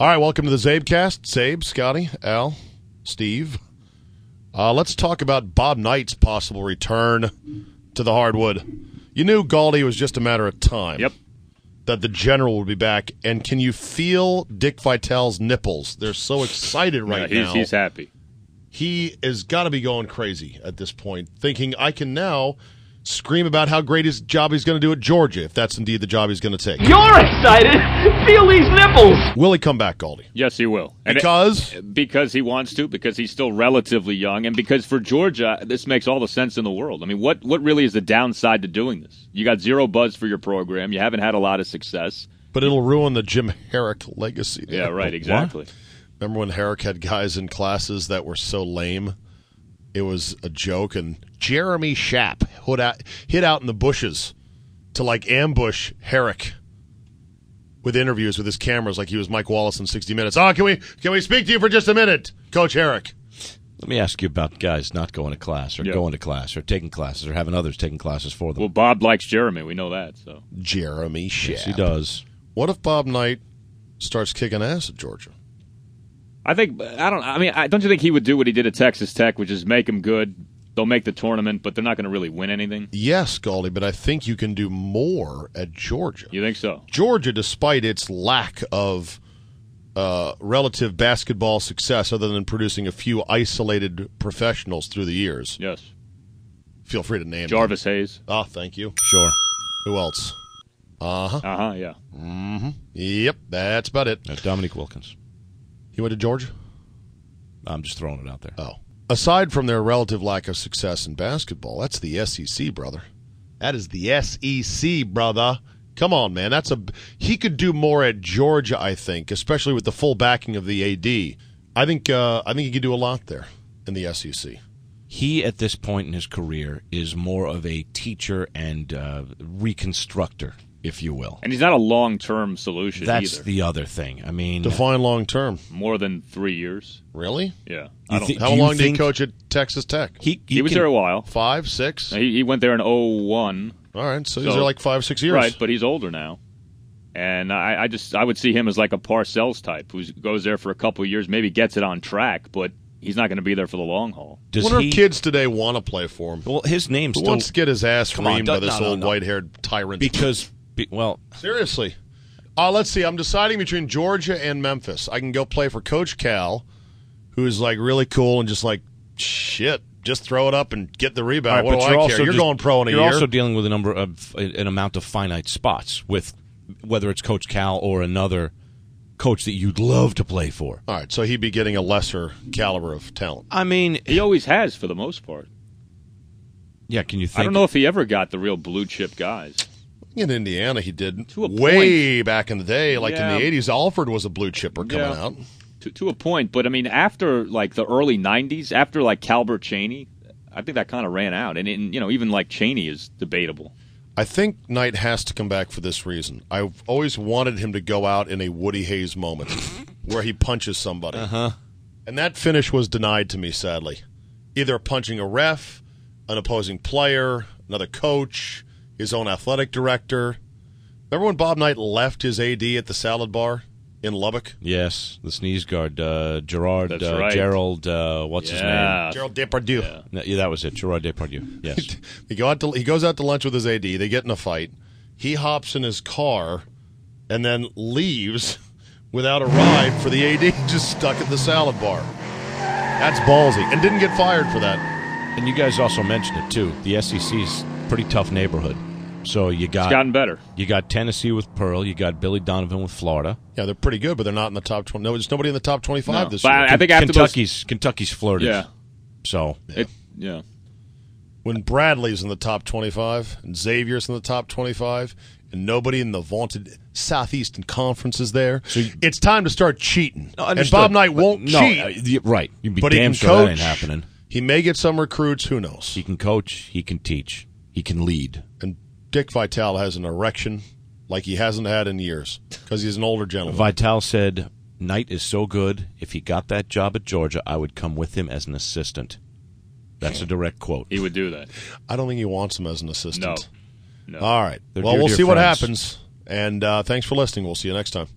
All right, welcome to the Czabecast. Czabe, Scotty, Al, Steve. Let's talk about Bob Knight's possible return to the hardwood. You knew Galdi was just a matter of time. Yep. That the general would be back. And can you feel Dick Vitale's nipples? They're so excited right now. He's happy. He has got to be going crazy at this point, thinking I can now scream about how great his job he's going to do at Georgia, if that's indeed the job he's going to take. You're excited! Feel these nipples! Will he come back, Galdi? Yes, he will. Because he wants to, because he's still relatively young, and because for Georgia, this makes all the sense in the world. I mean, what really is the downside to doing this? You got zero buzz for your program. You haven't had a lot of success. But it'll ruin the Jim Herrick legacy. Yeah, right, exactly. What? Remember when Herrick had guys in classes that were so lame? It was a joke, and Jeremy Schaap hid out in the bushes to, ambush Herrick with interviews with his cameras like he was Mike Wallace in 60 Minutes. Oh, can we speak to you for just a minute, Coach Herrick? Let me ask you about guys not going to class or going to class or taking classes or having others taking classes for them. Well, Bob likes Jeremy. We know that. So Jeremy Schaap. Yes, he does. What if Bob Knight starts kicking ass at Georgia? don't you think he would do what he did at Texas Tech, which is make them good? They'll make the tournament, but they're not going to really win anything? Yes, Galdi, but I think you can do more at Georgia. You think so? Georgia, despite its lack of relative basketball success other than producing a few isolated professionals through the years. Yes. Feel free to name Jarvis them. Hayes. Oh, thank you. Sure. Who else? Yeah. Mm-hmm. Yep, that's about it. Dominique Wilkins. He went to Georgia? I'm just throwing it out there. Oh. Aside from their relative lack of success in basketball, that's the SEC, brother. That is the SEC, brother. Come on, man. He could do more at Georgia, I think, especially with the full backing of the AD. I think he could do a lot there in the SEC. He, at this point in his career, is more of a teacher and reconstructor, if you will. And he's not a long-term solution That's either. the other thing. I mean, define long-term. More than 3 years. Really? Yeah. How long did he coach at Texas Tech? He was there a while. 5, 6? He went there in 2001. All right, so he's there like 5, 6 years. Right, but he's older now. And I would see him as like a Parcells type who goes there for a couple of years, maybe gets it on track, but he's not going to be there for the long haul. Wonder if kids today want to play for him. Well, his name's Who wants to get his ass reamed by this old white-haired tyrant? Seriously. Let's see. I'm deciding between Georgia and Memphis. I can go play for Coach Cal, who's like really cool and just like, shit, just throw it up and get the rebound. Right, what do I care? You're going pro in a year. You're also dealing with an amount of finite spots with whether it's Coach Cal or another coach that you'd love to play for. All right, so he'd be getting a lesser caliber of talent. I mean, he always has for the most part. Yeah, can you think? I don't know if he ever got the real blue chip guys. In Indiana, he did to a way point. Back in the day, in the 80s. Alford was a blue chipper coming out. To a point, but I mean, after like the early 90s, after like Calbert Chaney, I think that kind of ran out. And even like Chaney is debatable. I think Knight has to come back for this reason. I've always wanted him to go out in a Woody Hayes moment where he punches somebody. And that finish was denied to me, sadly. Either punching a ref, an opposing player, another coach, his own athletic director. Remember when Bob Knight left his AD at the salad bar in Lubbock? Yes, the sneeze guard, Gerard, That's right. Gerald, what's his name? Gerald Depardieu. Yeah, that was it, Gerard Depardieu, yes. He goes out to lunch with his AD. They get in a fight. He hops in his car and then leaves without a ride for the AD just stuck at the salad bar. That's ballsy. And didn't get fired for that. And you guys also mentioned it, too. The SEC's a pretty tough neighborhood. So it's gotten better. You got Tennessee with Pearl. You got Billy Donovan with Florida. Yeah, they're pretty good, but they're not in the top 20. No, there's nobody in the top 25 this year. I think after Kentucky's flirted. Yeah. So when Bradley's in the top 25 and Xavier's in the top 25 and nobody in the vaunted Southeastern Conference is there, so it's time to start cheating. No, and Bob Knight won't cheat. Right. You'd be but damn sure that ain't happening. He may get some recruits. Who knows? He can coach. He can teach. He can lead. And Dick Vitale has an erection like he hasn't had in years because he's an older gentleman. Vitale said, Knight is so good, if he got that job at Georgia, I would come with him as an assistant. That's a direct quote. He would do that. I don't think he wants him as an assistant. No. All right. They're well, we'll see friends. what happens. And thanks for listening. We'll see you next time.